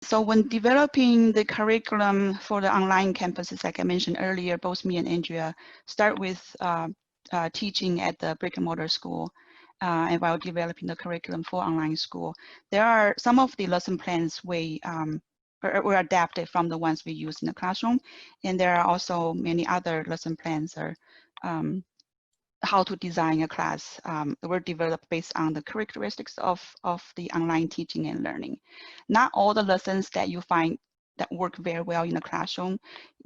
So when developing the curriculum for the online campuses, like I mentioned earlier, both me and Andrea start with teaching at the brick and mortar school, and while developing the curriculum for online school, there are some of the lesson plans were adapted from the ones we use in the classroom, and there are also many other lesson plans or how to design a class were developed based on the characteristics of the online teaching and learning. Not all the lessons that you find that work very well in the classroom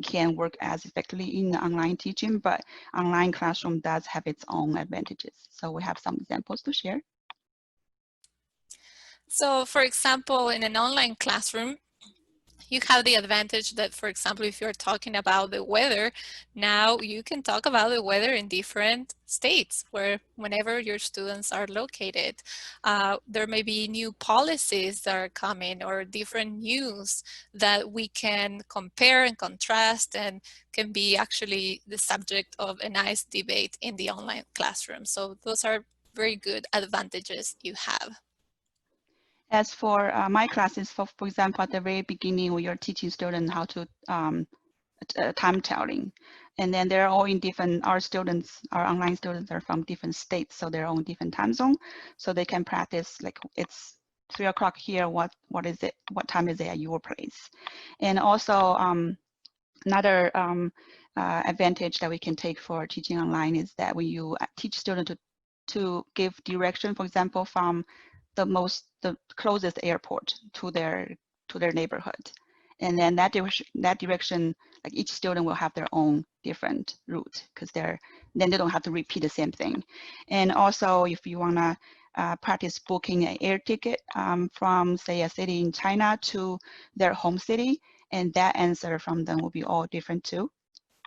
can work as effectively in the online teaching, but online classroom does have its own advantages. So we have some examples to share. So for example, in an online classroom, you have the advantage that, for example, if you're talking about the weather, now you can talk about the weather in different states whenever your students are located. There may be new policies that are coming or different news that we can compare and contrast and can be actually the subject of a nice debate in the online classroom. So those are very good advantages you have. As for my classes, for example, at the very beginning, we are teaching students how to time telling. And then they're all in different, our online students are from different states, so they're all in different time zone. So they can practice, like, it's 3 o'clock here, what is it, what time is it at your place? And also another advantage that we can take for teaching online is that when you teach students to give direction, for example, from the closest airport to their neighborhood, and then that direction, like each student will have their own different route, because then they don't have to repeat the same thing. And also, if you want to practice booking an air ticket from, say, a city in China to their home city, and that answer from them will be all different too.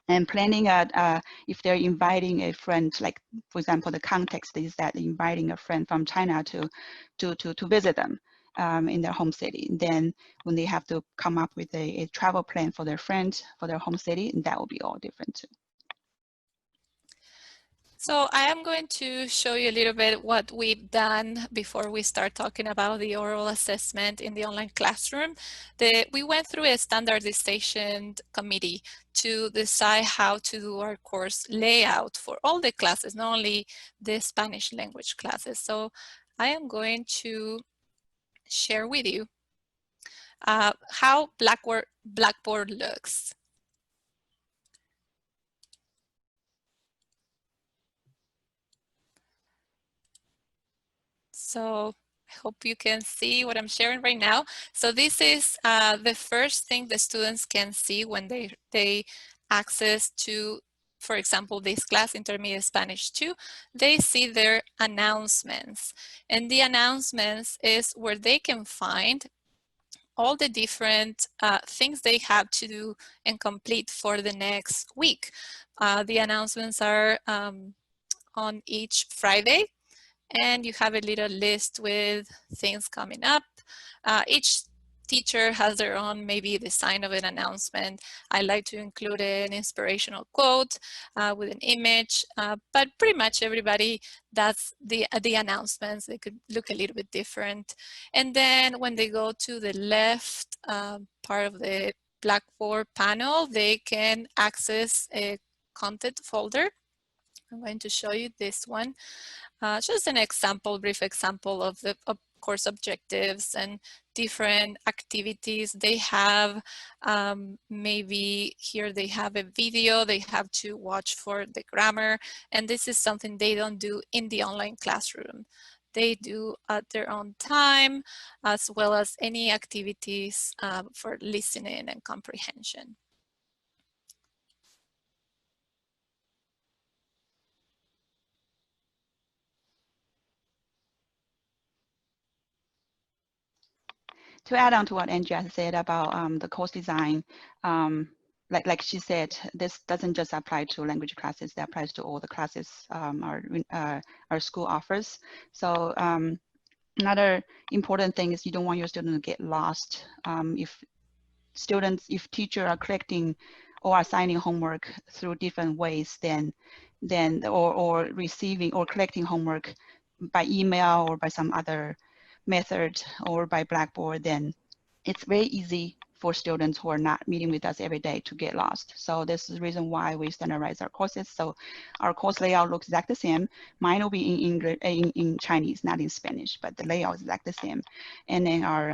And planning if they're inviting a friend, like, for example, the context is that inviting a friend from China to visit them in their home city. Then when they have to come up with a travel plan for their friend for their home city, that will be all different too. So I am going to show you a little bit what we've done before we start talking about the oral assessment in the online classroom. We went through a standardization committee to decide how to do our course layout for all the classes, not only the Spanish language classes. So I am going to share with you how Blackboard looks. So I hope you can see what I'm sharing right now. So this is the first thing the students can see when they access to, for example, this class, Intermediate Spanish 2, they see their announcements. And the announcements is where they can find all the different things they have to do and complete for the next week. The announcements are on each Friday, and you have a little list with things coming up. Each teacher has their own maybe design of an announcement. I like to include an inspirational quote with an image, but pretty much everybody does the announcements. They could look a little bit different. And then when they go to the left part of the Blackboard panel, they can access a content folder. I'm going to show you this one. Just an example, brief example of the course objectives and different activities they have. Maybe here they have a video they have to watch for the grammar, and this is something they don't do in the online classroom. They do at their own time, as well as any activities for listening and comprehension. To add on to what Andrea said about the course design, like she said, this doesn't just apply to language classes, that applies to all the classes our school offers. So another important thing is you don't want your student to get lost. If teachers are collecting or assigning homework through different ways, then or receiving or collecting homework by email or by some other method or by Blackboard, then it's very easy for students who are not meeting with us every day to get lost. So this is the reason why we standardize our courses. So our course layout looks exactly the same. Mine will be in English, in Chinese, not in Spanish, but the layout is exactly the same. And then our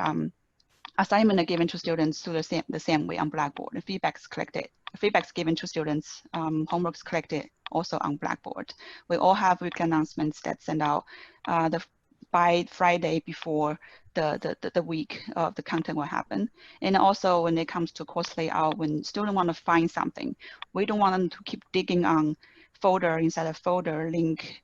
assignment are given to students through the same way on Blackboard. The feedback's collected. Feedback's given to students. Homework's collected also on Blackboard. We all have weekly announcements that send out by Friday before the week of the content will happen. And also when it comes to course layout, when students want to find something, we don't want them to keep digging on folder inside a folder link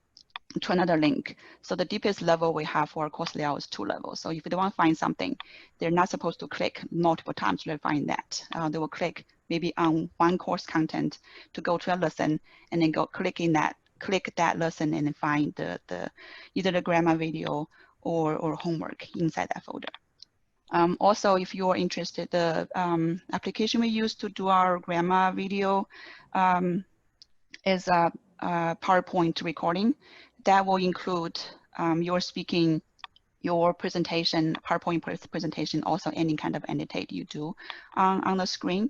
to another link. So the deepest level we have for our course layout is 2 levels. So if they want to find something, they're not supposed to click multiple times to find that. They will click maybe on one course content to go to a lesson, and then click that lesson and then find either the grammar video or homework inside that folder. Also, if you're interested, the application we use to do our grammar video is a PowerPoint recording that will include your speaking, your presentation, PowerPoint presentation, also any kind of annotate you do on the screen.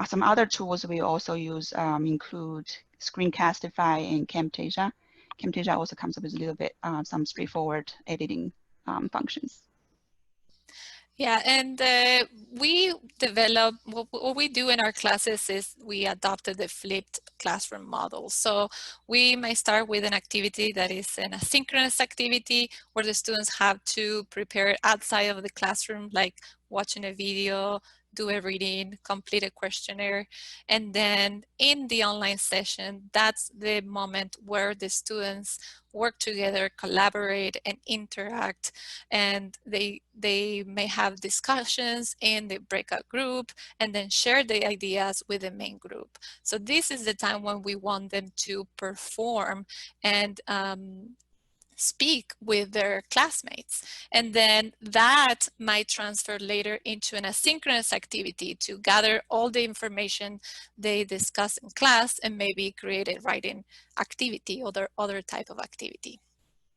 Some other tools we also use include Screencastify and Camtasia. Camtasia also comes up with a little bit some straightforward editing functions. Yeah, and we develop, what we do in our classes is we adopted the flipped classroom model. So we might start with an activity that is an asynchronous activity where the students have to prepare outside of the classroom, like watching a video, do a reading, complete a questionnaire. And then in the online session, that's the moment where the students work together, collaborate, and interact. And they may have discussions in the breakout group and then share the ideas with the main group. So this is the time when we want them to perform and speak with their classmates. And then that might transfer later into an asynchronous activity to gather all the information they discuss in class and maybe create a writing activity or other type of activity.